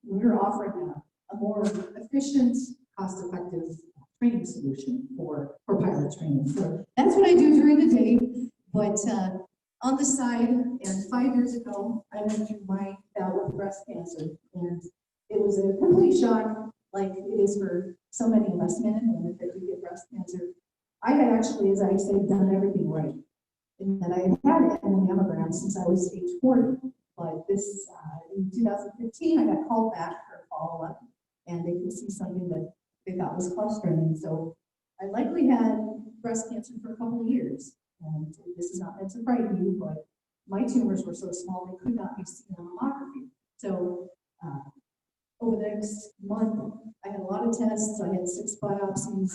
we were offering a more efficient, cost-effective training solution for pilot training. So that's what I do during the day. But on the side, and 5 years ago, I went through my bout with breast cancer, and it was a complete shock, like it is for so many of us men and women that do get breast cancer. I had actually, as I said, done everything right, and that I had had a mammogram since I was age 40. But this, in 2015, I got called back for a follow-up, and they could see something that they thought was clustering. So I likely had breast cancer for a couple of years. And this is not meant to frighten you, but my tumors were so small they could not be seen on mammography. So over the next month, I had a lot of tests. I had 6 biopsies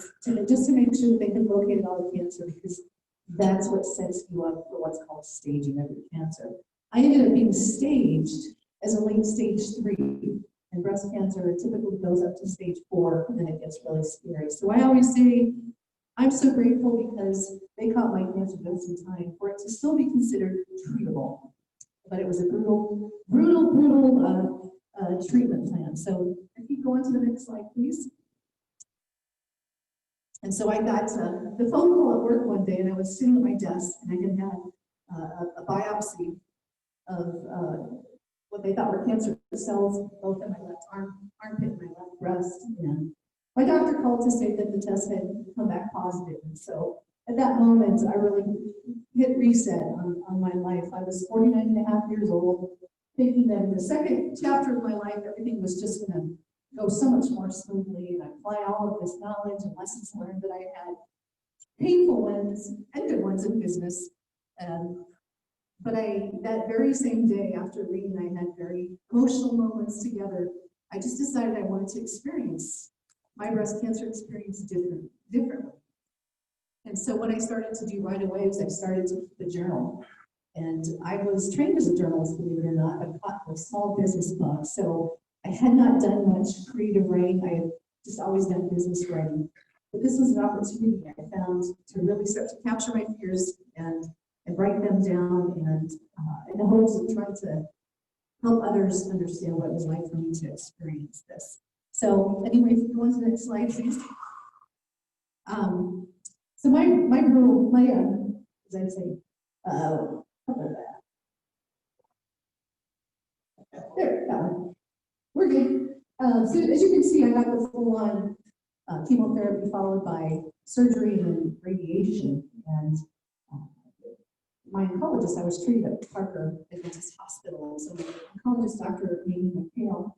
just to make sure that they could locate all the cancer, because that's what sets you up for what's called staging of your cancer. I ended up being staged as a late stage 3, and breast cancer typically goes up to stage 4, and then it gets really scary. So I always say, I'm so grateful because they caught my cancer just in time for it to still be considered treatable. But it was a brutal treatment plan. So if you go on to the next slide, please. And so I got the phone call at work one day, and I was sitting at my desk, and I had had a biopsy of what they thought were cancer cells, both in my left armpit and my left breast. And my doctor called to say that the test had come back positive. And so at that moment, I really hit reset on my life. I was 49 and a half years old, thinking that in the second chapter of my life, everything was just going to go so much more smoothly, and I apply all of this knowledge and lessons learned that I had, painful ones and good ones in business. But that very same day after reading, I had very emotional moments together. I just decided I wanted to experience my breast cancer experience differently. And so what I started to do right away was I started to keep a journal. And I was trained as a journalist, believe it or not. I caught a small business bug. So I had not done much creative writing. I had just always done business writing. But this was an opportunity I found to really start to capture my fears and write them down, and in the hopes of trying to help others understand what it was like for me to experience this. So anyway, if you go on to the next slide, please. So my rule, as I say, there, that one. We're good. So as you can see, I got the full-on chemotherapy followed by surgery and radiation. And my oncologist, I was treated at Parker Adventist Hospital. So my oncologist, Dr. Amy McHale,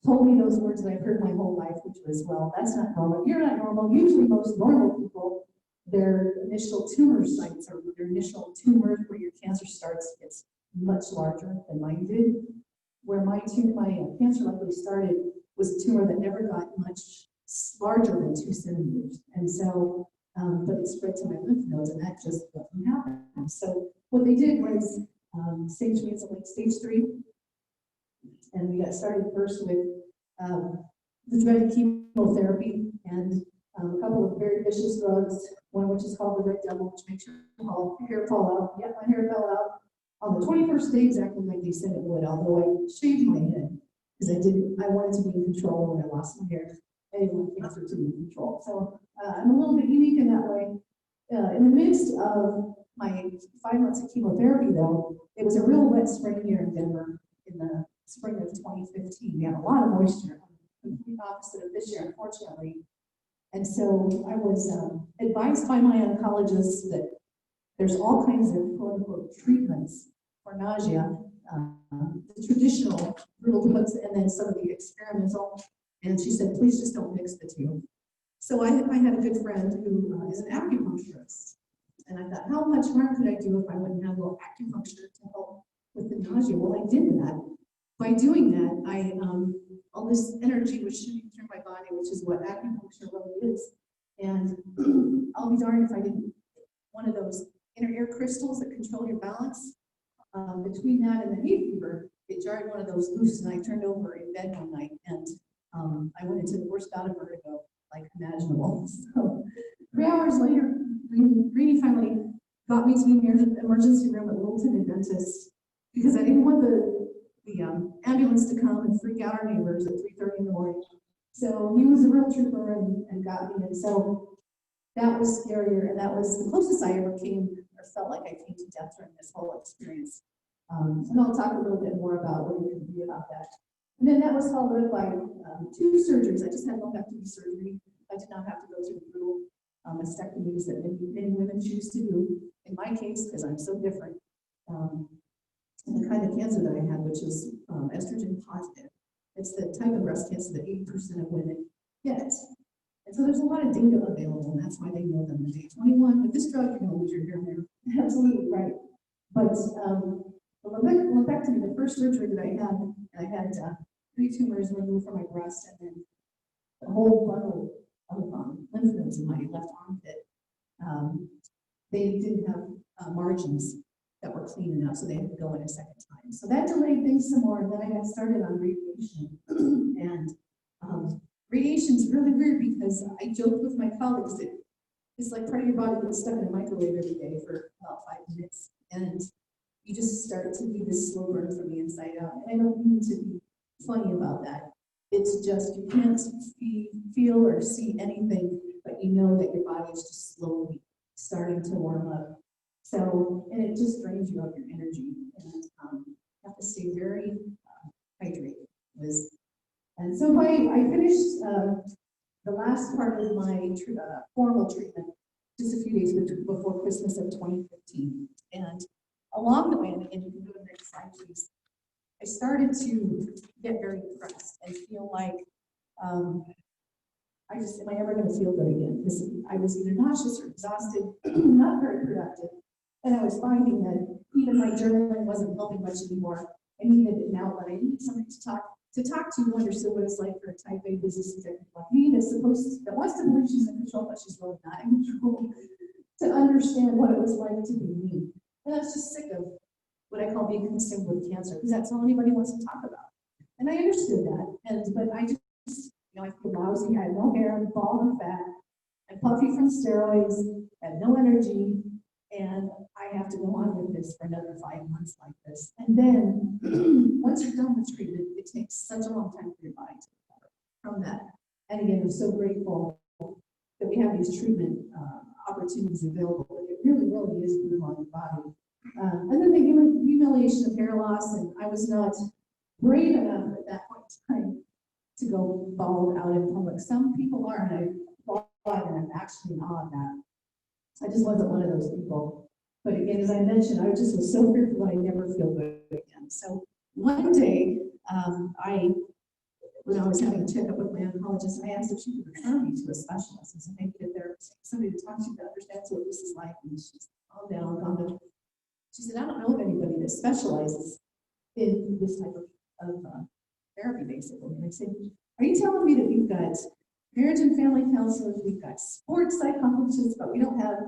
told me those words that I've heard my whole life, which was, well, that's not normal. You're not normal. Usually most normal people, their initial tumor sites or their initial tumor where your cancer starts gets much larger than mine did. Where my cancer luckily started was a tumor that never got much larger than 2 centimeters. And so, but it spread to my lymph nodes, and that just doesn't happen. So what they did was stage me as a late stage 3. And we got started first with the dreaded chemotherapy and a couple of very vicious drugs, one which is called the Red Devil, which makes your hair fall out. Yep, my hair fell out on the 21st day, exactly like they said it would, although I shaved my head because I wanted to be in control when I lost my hair. I didn't want cancer to be in control. So I'm a little bit unique in that way. In the midst of my 5 months of chemotherapy, though, it was a real wet spring here in Denver in the spring of 2015. We had a lot of moisture, the complete opposite of this year, unfortunately. And so I was advised by my oncologist that there's all kinds of quote-unquote treatments for nausea, the traditional brutal drugs, and then some of the experimental. And she said, please just don't mix the 2. So I had a good friend who is an acupuncturist. And I thought, how much harm could I do if I went and had a little acupuncture to help with the nausea? Well, I did that. By doing that, all this energy was shooting through my body, which is what acupuncture really is. And I'll be darned if I didn't, one of those inner ear crystals that control your balance, between that and the hay fever, it jarred one of those loose, and I turned over in bed one night, and I went into the worst bout of vertigo like imaginable. So 3 hours later, Greenie finally got me to the emergency room at Littleton Adventist because I didn't want the ambulance to come and freak out our neighbors at 3:30 in the morning. So he was a real trooper and got me. And so that was scarier, and that was the closest I ever came or felt like I came to death during this whole experience. And I'll talk a little bit more about what we can do about that. And then that was followed up by 2 surgeries. I just had lumpectomy surgery. I did not have to go through mastectomies that many women choose to do. In my case, because I'm so different, and the kind of cancer that I had, which is estrogen positive. It's the type of breast cancer that 80% of women get. And so there's a lot of data available, and that's why they know them at day 21. With this drug, you're going to lose your hair there. Absolutely right. But the lumpectomy, the first surgery that I had 3 tumors removed from my breast, and then the whole bundle of lymph nodes in my left armpit. They didn't have margins that were clean enough, so they had to go in a second time. So that delayed things some more, and then I got started on radiation. And radiation is really weird because I joked with my colleagues that it's like part of your body gets stuck in a microwave every day for about 5 minutes, and you just start to do this slow burn from the inside out. And I don't mean to be funny about that. It's just you can't feel or see anything, but you know that your body is just slowly starting to warm up. So, and it just drains you of your energy, and you have to stay very hydrated. And so I finished the last part of my formal treatment just a few days before Christmas of 2015. And along the way, and you can go to the next slide, please, I started to get very depressed and feel like, am I ever going to feel good again? Because I was either nauseous or exhausted, not very productive. And I was finding that even my journaling wasn't helping much anymore. I needed an outlet. I needed somebody to talk to who understood what it's like for a type A business executive like me that wants to believe she's in control, but she's really not in control, to understand what it was like to be me. And I was just sick of what I call being consumed with cancer, because that's all anybody wants to talk about. And I understood that, but I just, I feel lousy. I had no hair, I'm bald and fat, I'm puffy from steroids, I have no energy, and I have to go on with this for another 5 months like this. And then once you're done with treatment, it takes such a long time for your body to recover from that. And again, I'm so grateful that we have these treatment opportunities available. It really, really is brutal on your body. And then the humiliation of hair loss, and I was not brave enough at that point in time to go bald out in public. Some people are, and I applaud, and I'm actually in awe of that. I just wasn't one of those people. But again, as I mentioned, I just was so fearful that I'd never feel good again. So one day, when I was having a checkup with my oncologist, I asked if she could refer me to a specialist. I said, maybe a therapist, somebody to talk to that understands what this is like. And she's calm down. She said, I don't know of anybody that specializes in this type of therapy, basically. And I said, are you telling me that we've got marriage and family counselors, we've got sports psychologists, but we don't have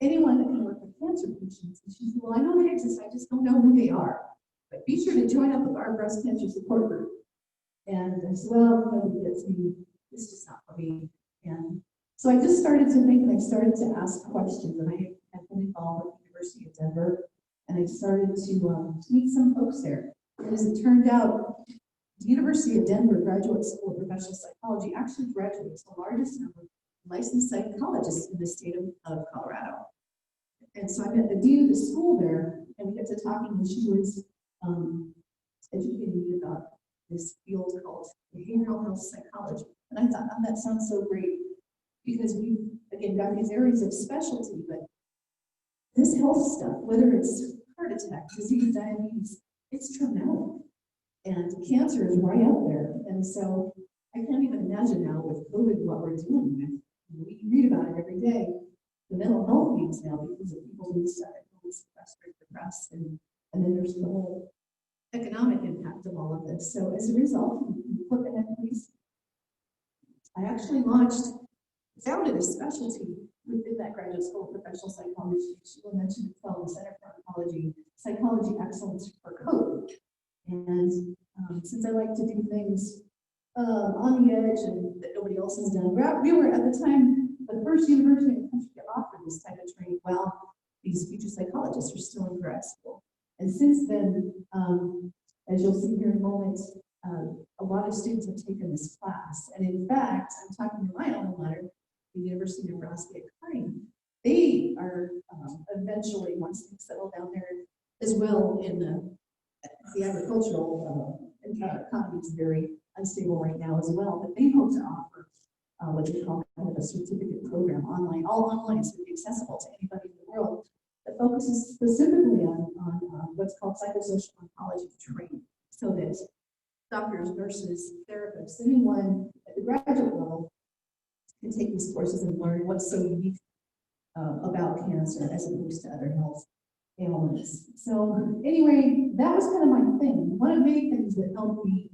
anyone that can work with cancer patients? And she said, well, I know they exist, I just don't know who they are. But be sure to join up with our breast cancer support group. And I said, well, nobody gets me, this is just not for me. And so I just started to think, and I started to ask questions, and I have been involved with the University of Denver, and I started to meet some folks there. And as it turned out, the University of Denver Graduate School of Professional Psychology actually graduates the largest number of licensed psychologists in the state of Colorado. And so I met the dean of the school there, and we got to talking, and she was educating me about this field called behavioral health psychology. And I thought, oh, that sounds so great, because we've, again, got these areas of specialty, but this health stuff, whether it's heart attack, disease, diabetes, it's traumatic. And cancer is right out there. And so I can't even imagine now with COVID what we're dealing with. We read about it every day. The mental health needs now, because of people being frustrated, depressed, and then there's the whole economic impact of all of this. So as a result, flip ahead, please. I actually founded a specialty within that graduate school of professional psychology. She will mention it called the Center for Oncology, Psychology Excellence for Code. And since I like to do things on the edge and that nobody else has done, we were at the time the first university in the country to offer this type of training while these future psychologists are still in grad school. And since then, As you'll see here in a moment, a lot of students have taken this class. And in fact, I'm talking to my alma mater, the University of Nebraska at Kearney. They are eventually, once they settle down there as well, in the agricultural economy is very unstable right now as well, but they hope to offer what they call kind of a certificate program online, all online, so it's accessible to anybody in the world, that focuses specifically on what's called psychosocial oncology training, so that doctors, nurses, therapists, anyone at the graduate level can take these courses and learn what's so unique about cancer as opposed to other health ailments. So anyway, that was kind of my thing. One of many things that helped me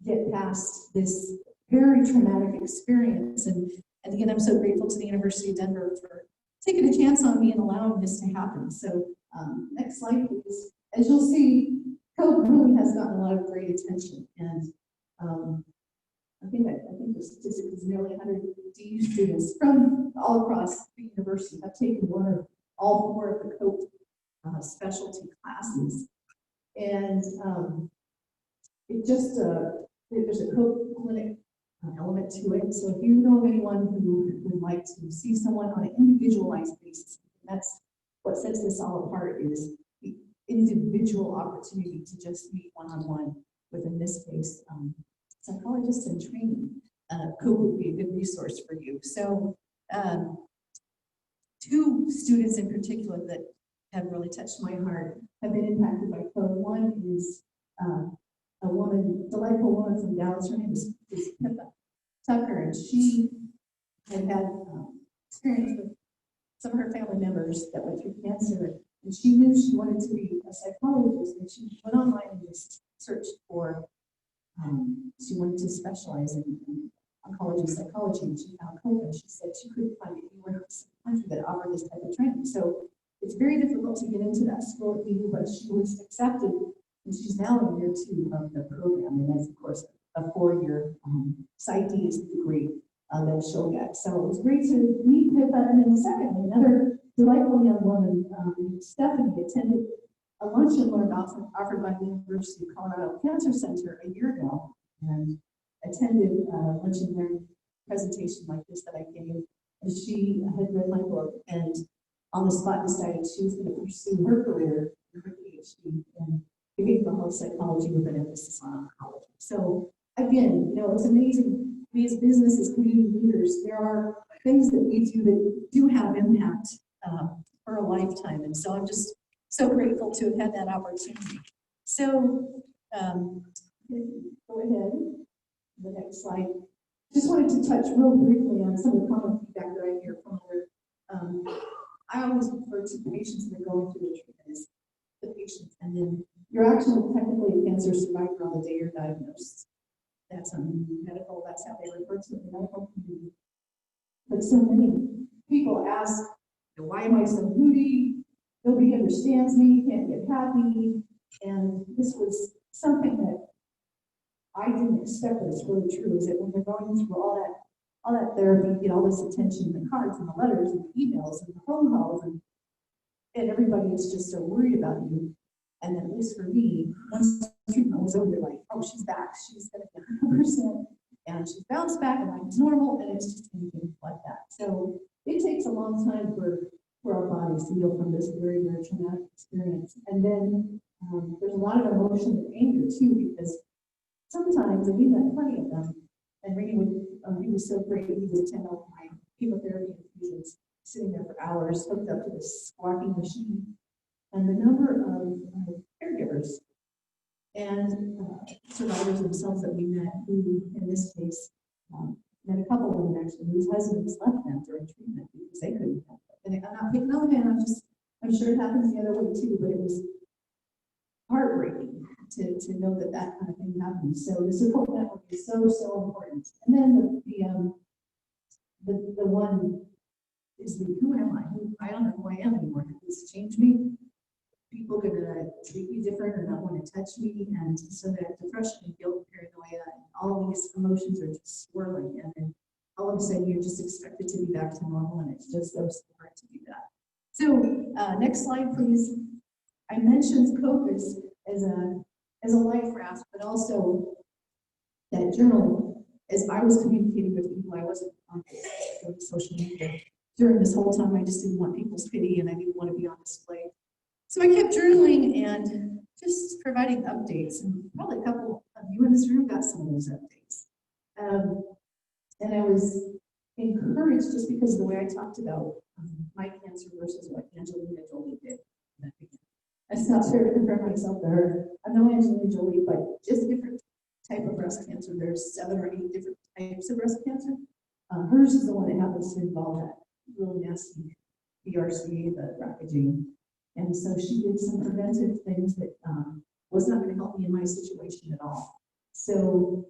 get past this very traumatic experience. And again, I'm so grateful to the University of Denver for taking a chance on me and allowing this to happen. So next slide, please. As you'll see, COVID really has gotten a lot of great attention. And I think the statistic is nearly 100 DU students from all across the university have taken one or all four of the COPE specialty classes. And it just, there's a COPE clinic element to it. So if you know of anyone who would like to see someone on an individualized basis, that's what sets this all apart, is the individual opportunity to just meet one-on-one with, in this case, psychologists in training. COPE would be a good resource for you. So two students in particular that have really touched my heart have been impacted by COPE. One is a woman, delightful woman from Dallas. Her name is Pippa Tucker, and she had experience with some of her family members that went through cancer, and she knew she wanted to be a psychologist, and she went online and just searched for, she wanted to specialize in oncology psychology, and she found COPE, and she said she couldn't find anywhere else in the country that offered this type of training. So it's very difficult to get into that school at BU, but she was accepted, and she's now in year 2 of the program, and that's, of course, a 4-year PsyD is the degree that she'll get. So it was great to meet Pippa. And then secondly, another delightful young woman, Stephanie, attended a lunch and learn offered by the University of Colorado Cancer Center a year ago, and attended a lunch and learn presentation like this that I gave. And she had read my book and on the spot decided she was going to pursue her career, her PhD in behavioral health psychology with an emphasis on oncology. So again, it's amazing. We as businesses, community leaders, there are things that we do that do have impact for a lifetime. And so I'm just so grateful to have had that opportunity. So go ahead, the next slide. Just wanted to touch real briefly on some of the common feedback that I hear from other. I always refer to patients that are going through the treatment as the patient, and then you're actually technically a cancer survivor on the day you're diagnosed. That's medical, that's how they refer to it in the medical community. But so many people ask, why am I so moody? Nobody understands me, can't get happy. And this was something that I didn't expect, but it's really true, is that when you're going through all that therapy, you get all this attention, the cards and the letters and the emails and the phone calls, and everybody is just so worried about you. And then at least for me, once treatment was over, like, oh, she's back, she's going to be 100%, and she's bounced back, and life's normal, and it's just anything like that. So it takes a long time for our bodies to heal from this very, very traumatic experience. And then there's a lot of emotion and anger too, because sometimes, and we met plenty of them, and Rainey he was so great, he would attend all my chemotherapy infusions, sitting there for hours, hooked up to this squawking machine. And the number of caregivers and survivors themselves that we met, who in this case, met a couple of them actually whose husbands left them during treatment because they couldn't help it. And I'm not picking on them, I'm sure it happens the other way too, but it was heartbreaking to know that kind of thing happens. So the support network is so important. And then the one is the who am I? I don't know who I am anymore. Did this change me? People going to treat me different or not want to touch me, and so that depression and guilt, paranoia, and all these emotions are just swirling, and then all of a sudden you're just expected to be back to normal, and it's just so hard to do that. So next slide, please. I mentioned COPE as a as a life raft, but also that journal, as I was communicating with people, I wasn't on social media. During this whole time, I just didn't want people's pity and I didn't want to be on display. So I kept journaling and just providing updates, and probably a couple of you in this room got some of those updates. And I was encouraged just because of the way I talked about my cancer versus what Angelina Jolie did. It's not fair to compare myself to her. I'm no Angelina Jolie, but just a different type of breast cancer. There's 7 or 8 different types of breast cancer. Hers is the one that happens to involve that really nasty BRCA, the BRCA gene. And so she did some preventive things that was not going to help me in my situation at all. So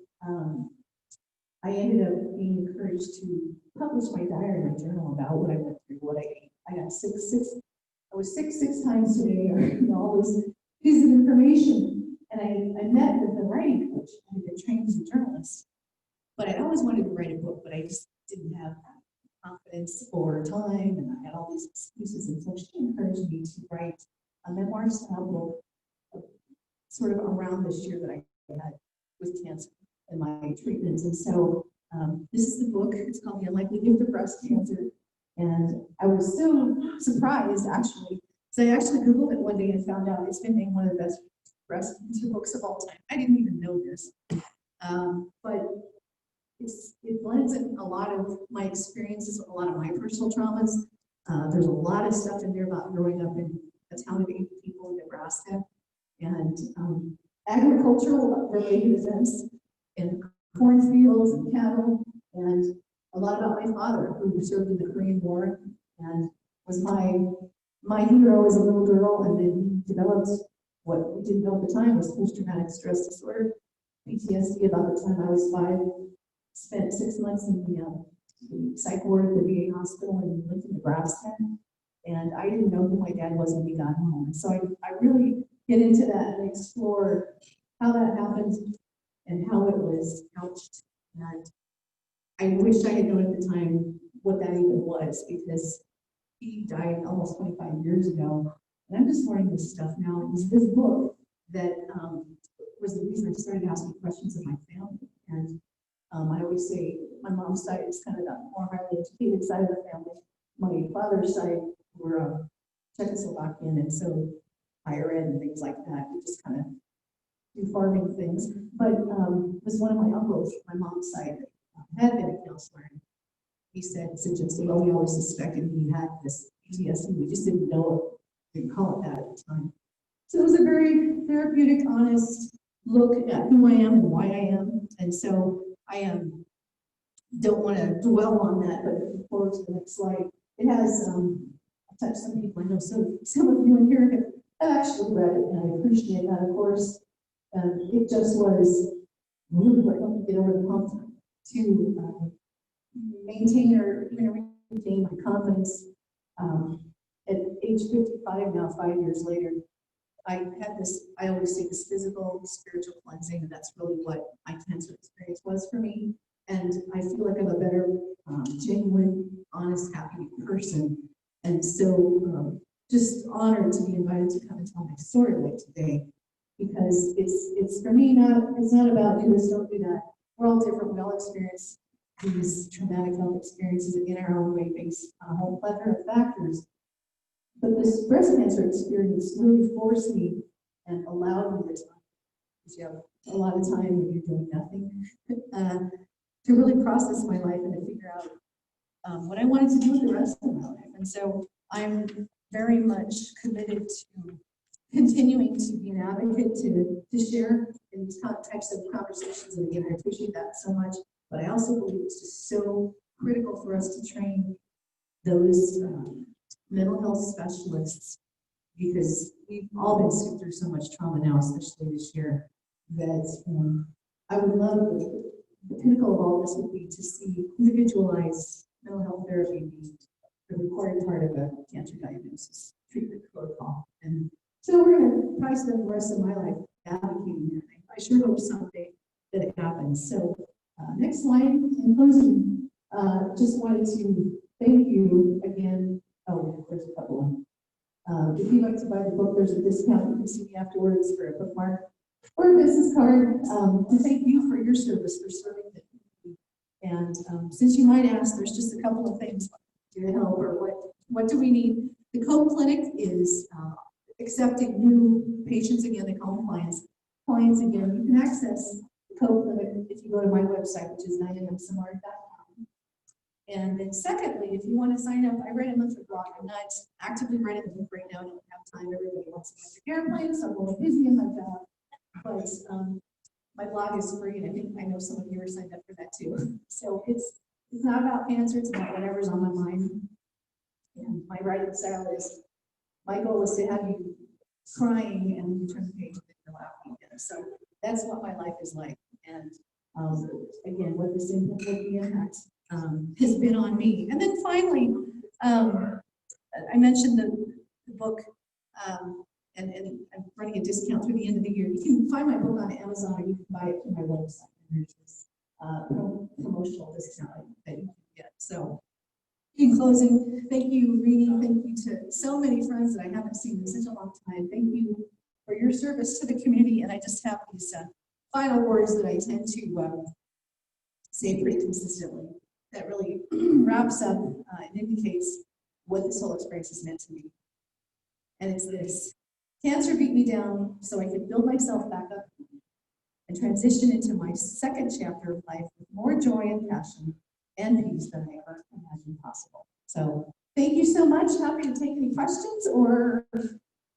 I ended up being encouraged to publish my diary and my journal about what I went through, what I ate. I got I was sick 6 times today, or all this pieces of information. And I met with a writing coach. I had been trained as a journalist, but I always wanted to write a book, but I just didn't have confidence or time, and I had all these excuses. And so she encouraged me to write a memoir style book sort of around this year that I had with cancer and my treatments. And so this is the book. It's called The Unlikely Gift of Breast Cancer. And I was so surprised, actually, so I actually Googled it one day and found out it's been named one of the best breast cancer books of all time. I didn't even know this. But it blends in a lot of my experiences, a lot of my personal traumas. There's a lot of stuff in there about growing up in a town of 80 people in Nebraska, and agricultural related events in cornfields and cattle, and a lot about my father, who served in the Korean War and was my hero as a little girl, and then he developed what we didn't know at the time was post-traumatic stress disorder, PTSD, about the time I was 5. Spent 6 months in the psych ward at the VA hospital in Lincoln, Nebraska, and I didn't know who my dad was when we got home. And so I really get into that and explore how that happened and how it was couched. And I wish I had known at the time what that even was, because he died almost 25 years ago. And I'm just learning this stuff now. It was this book that was the reason I started asking questions of my family. And I always say my mom's side is kind of the more highly educated side of the family. My father's side were Czechoslovakian, and so higher ed and things like that. We just kind of do farming things. But it was one of my uncles, my mom's side, that had been a counselor. He suggested, well, we always suspected he had this PTSD. We just didn't know it. Didn't call it that at the time. So it was a very therapeutic, honest look at who I am and why I am. And so I don't want to dwell on that, but look forward to the next slide. It has touched some people. I know some of you in here have actually read it, and I appreciate that, of course. It just was really what helped me get over the hump to maintain or even regain my confidence. At age 55 now, 5 years later, I had this, I always say this physical, spiritual cleansing, and that's really what my cancer experience was for me. And I feel like I'm a better, genuine, honest, happy person. And so just honored to be invited to come and tell my story like today, because it's for me, it's not about do this, don't do that. We're all different. We all experience these traumatic health experiences in our own way, based on a whole plethora of factors. But this breast cancer experience really forced me and allowed me the time, because you have a lot of time when you're doing nothing, to really process my life and to figure out what I wanted to do with the rest of my life. And so I'm very much committed to continuing to be an advocate, to share in these types of conversations. And again, I appreciate that so much. But I also believe it's just so critical for us to train those mental health specialists, because we've all been through so much trauma now, especially this year, that I would love the pinnacle of all this would be to see individualized mental health therapy be the required part of a cancer diagnosis treatment protocol. And so we're going to probably spend the rest of my life advocating that. I sure hope someday that it happens. So next slide. In closing, just wanted to thank you again. Oh, there's a couple of them. If you'd like to buy the book, there's a discount. You can see me afterwards for a bookmark. or a business card to thank you for your service, for serving the community. And since you might ask, there's just a couple of things to help, or what do we need? The Code Clinic is accepting new patients again. They call them clients again. You can access the Code Clinic if you go to my website, which is dianesimard.com. And then secondly, if you want to sign up, I write a monthly blog. I'm not actively writing the book right now. I don't have time. Everybody wants to get their airplanes, so I'm really busy in my job. But my blog is free, and I know some of you are signed up for that too. So it's not about cancer, it's about whatever's on my mind. And my writing style is, my goal is to have you crying and you turn the page and you're laughing again. So that's what my life is like. And again, what the impact has been on me. And then finally, I mentioned the book, and I'm running a discount through the end of the year. You can find my book on Amazon, or you can buy it through my website. And there's this promotional discount that you can get. So in closing, thank you, Rini. Thank you to so many friends that I haven't seen in such a long time. Thank you for your service to the community. And I just have these final words that I tend to say pretty consistently that really wraps up and indicates what this whole experience has meant to me. And it's this: cancer beat me down so I could build myself back up and transition into my second chapter of life with more joy and passion and peace than I ever imagined possible. So thank you so much. Happy to take any questions or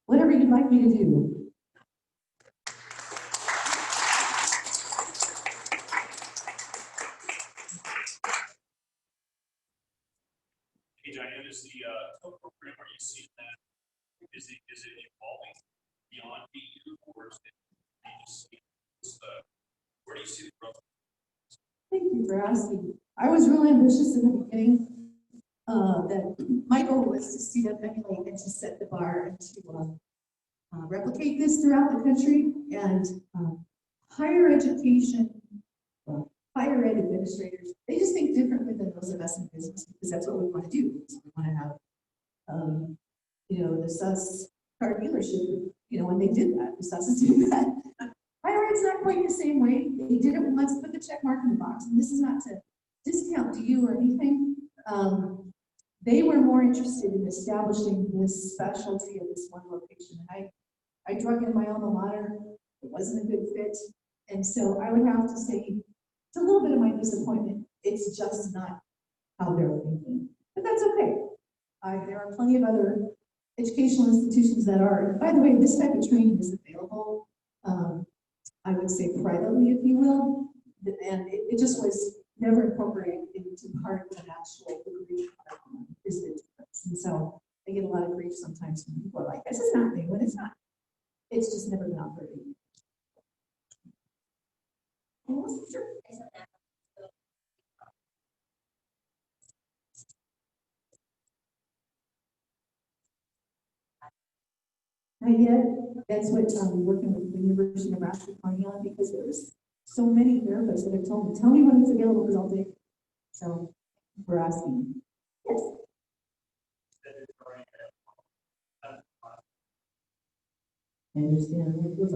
whatever you'd like me to do. Hey, Diane, is the TOE program, are you seeing that? Is it evolving beyond BU, or is it, where do you see the growth? Thank you for asking. I was really ambitious in the beginning. That my goal was to see them emulate and to set the bar and to replicate this throughout the country. And higher education, higher ed administrators, they just think differently than those of us in business, because that's what we want to do. So we want to have, the SUS car dealership, when they did that, the SUS did that. Higher ed's not quite the same way. They did it once, put the check mark in the box. And this is not to discount you or anything. They were more interested in establishing this specialty at this one location. And I drug in my alma mater. It wasn't a good fit. And so I would have to say, it's a little bit of my disappointment. It's just not how they're thinking. But that's okay. There are plenty of other educational institutions that are. And by the way, this type of training is available, I would say privately, if you will. And it just was never incorporated into part of an actual degree is the difference. And so I get a lot of grief sometimes when people are like, this is not new, when it's not. It's just never been operated. Sure. Not yet. That's what working with the University of Nebraska planning on, because there's so many therapists that have told me, tell me when it's available because I'll take it. So we're asking. Yes. I understand. It was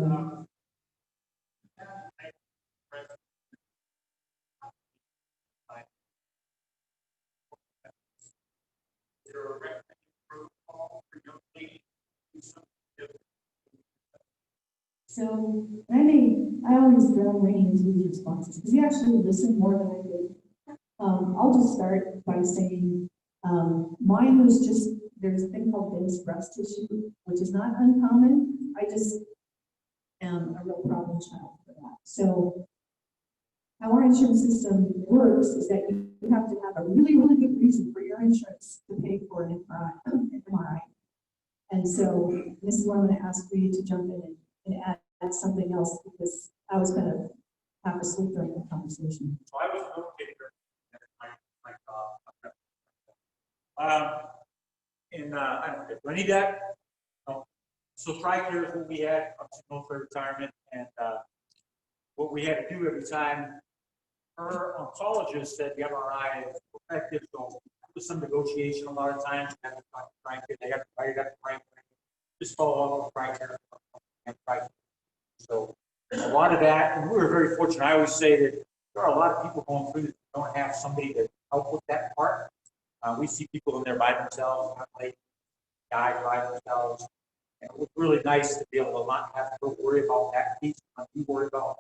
So I always drown Rainey into these responses because he actually listened more than I did. I'll just start by saying mine was just, there's a thing called dense breast tissue, which is not uncommon. I just am a real problem child for that. So how our insurance system works is that you have to have a really, really good reason for your insurance to pay for an MRI. And so this is where I'm going to ask you to jump in and add something else, because I was kind of half asleep during the conversation. So I was a notator in any debt. So TRICARE is what we had up to military retirement, and what we had to do every time her oncologist said the MRI is effective, so there's some negotiation a lot of times. They have to write it up to TRICARE, just follow up with TRICARE and TRICARE. So a lot of that, and we were very fortunate. I always say that there are a lot of people going through this that don't have somebody to help with that part. We see people in there by themselves, not like guys by themselves. And it was really nice to be able to not have to worry about that piece, not be worried about,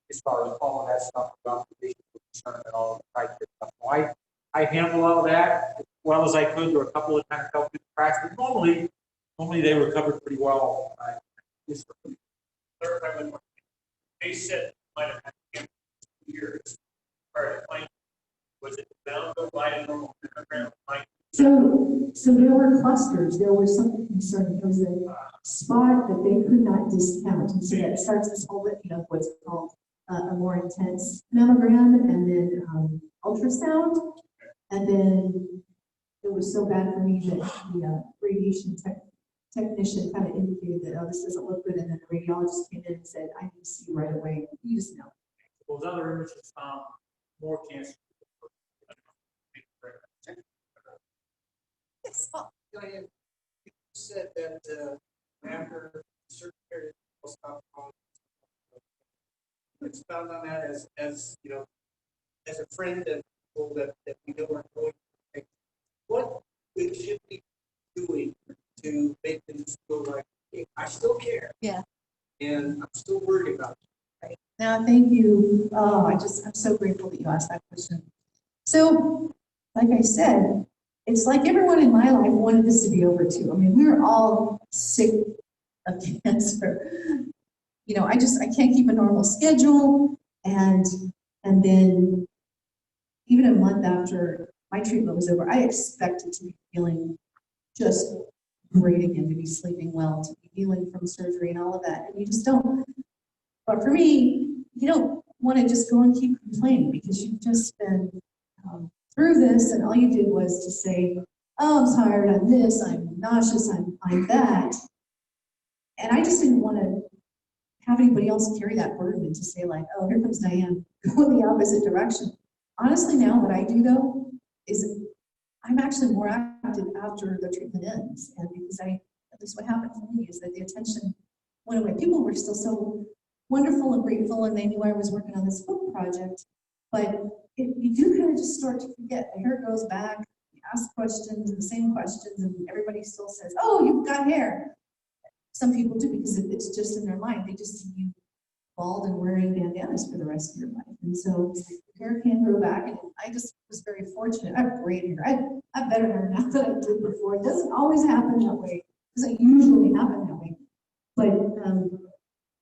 as far as all of that stuff, about the concern and all of the type of stuff. So I handle all that as well as I could. There were a couple of times fell through the cracks, but normally they were covered pretty well. They said might have had 2 years prior to planning. Was it bound to by a normal program? So there were clusters. There was something concerning. There was a spot that they could not discount, and so that starts this whole litany of what's called a more intense mammogram, and then ultrasound, and then it was so bad for me that the radiation technician kind of indicated that, oh, this doesn't look good, and then the radiologist came in and said, I need to see you right away. You just know. Those other images found more cancer. Yes, Diane, you said that after a certain period of stop expound on that as you know, as a friend and people that we know are going. What we should be doing to make them feel like, hey, I still care. Yeah. And I'm still worried about you. Right. Now, thank you. Oh, I'm so grateful that you asked that question. So, like I said, it's like everyone in my life wanted this to be over too. I mean, we were all sick of cancer. You know, I can't keep a normal schedule. And then even a month after my treatment was over, I expected to be feeling just great again, to be sleeping well, to be healing from surgery and all of that. And you just don't. But for me, you don't want to just go and keep complaining because you've just been through this, and all you did was to say, oh, I'm tired, I'm this, I'm nauseous, I'm that. And I just didn't want to have anybody else carry that burden and to say like, oh, here comes Diane, go in the opposite direction. Honestly, now what I do though is I'm actually more active after the treatment ends. And because at least what happened for me is that the attention went away. People were still so wonderful and grateful, and they knew I was working on this book project, but you do kind of just start to forget. The hair goes back, you ask questions, the same questions, and everybody still says, oh, you've got hair. Some people do because it's just in their mind. They just see you bald and wearing bandanas for the rest of your life. And so hair can grow back, and I just was very fortunate. I have great hair. I have better hair now than I did before. It doesn't always happen that way. It doesn't usually happen that way. But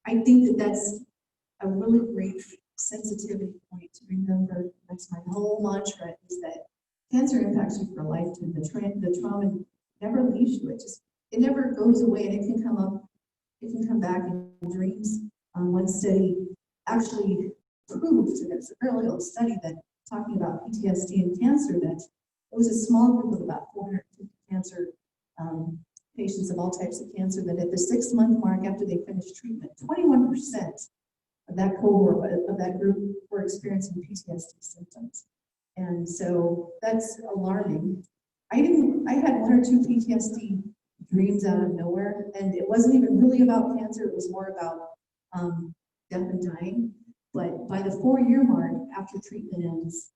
I think that that's a really great sensitivity point to remember. That's my whole mantra, is that cancer impacts you for a lifetime. The trauma never leaves you. It never goes away, and it can come back in dreams. One study actually proved, and it's a fairly old study, that talking about PTSD and cancer, that it was a small group of about 450 cancer patients of all types of cancer, that at the 6-month mark after they finished treatment, 21% of that cohort, of that group, were experiencing PTSD symptoms. And so that's alarming. I had 1 or 2 PTSD dreams out of nowhere, and it wasn't even really about cancer. It was more about death and dying. But by the 4-year mark after treatment ends,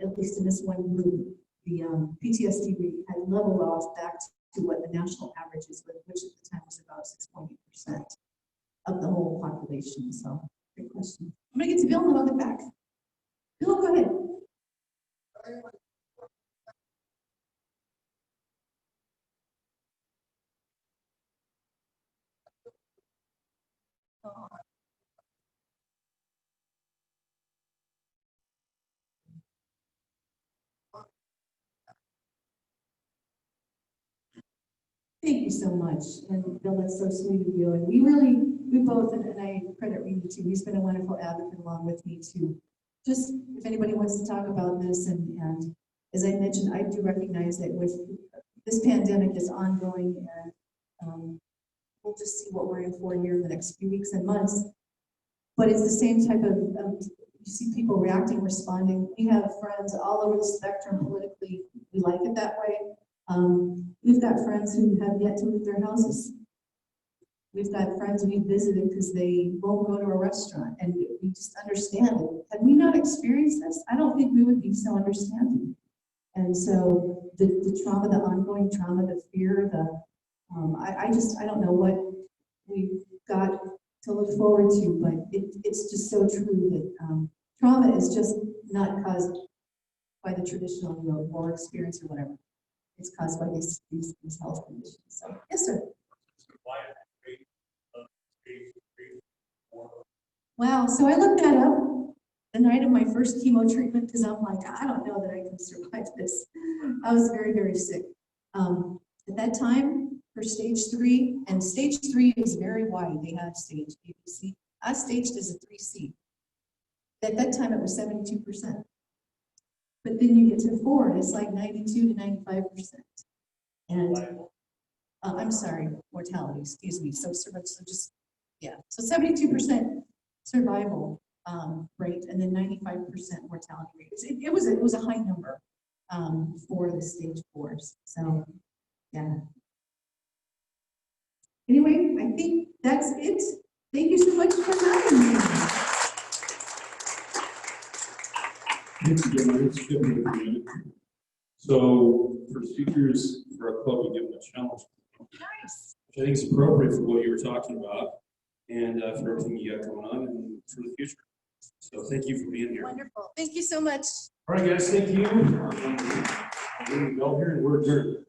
at least in this one group, the PTSD rate had leveled off back to what the national average is, which at the time was about 6.8% of the whole population. So, great question. I'm going to get to Bill and then I'll get back. Bill, go ahead. Thank you so much. And Bill, that's so sweet of you. And we both, and I credit Reedy too, he's been a wonderful advocate along with me to just, if anybody wants to talk about this, and as I mentioned, I do recognize that with this pandemic is ongoing, and we'll just see what we're in for here in the next few weeks and months. But it's the same type of, you see people reacting, responding. We have friends all over the spectrum politically. We like it that way. We've got friends who have yet to leave their houses. We've got friends we visited because they won't go to a restaurant, and we just understand it. Had we not experienced this, I don't think we would be so understanding. And so the trauma, the ongoing trauma, the fear, I don't know what we've got to look forward to, but it's just so true that trauma is just not caused by the traditional, war experience or whatever. It's caused by these health conditions. So, yes, sir. Wow, so I looked that up the night of my first chemo treatment because I'm like, I don't know that I can survive this. I was very, very sick. At that time, for stage 3, and stage 3 is very wide. They have stage A, B, C. I staged as a 3C. At that time, it was 72%. But then you get to 4, and it's like 92 to 95%. And I'm sorry, mortality, excuse me. So just, yeah. So 72% survival rate, and then 95% mortality rate. It was a high number for the stage 4s. So, yeah. Anyway, I think that's it. Thank you so much for having me. Thanks again. It's good to meet you. So for speakers for our club, we give them a challenge. Nice. Which I think is appropriate for what you were talking about and for everything you got going on and for the future. So thank you for being here. Wonderful. Thank you so much. All right, guys, thank you. We're going to go here and we're adjourned.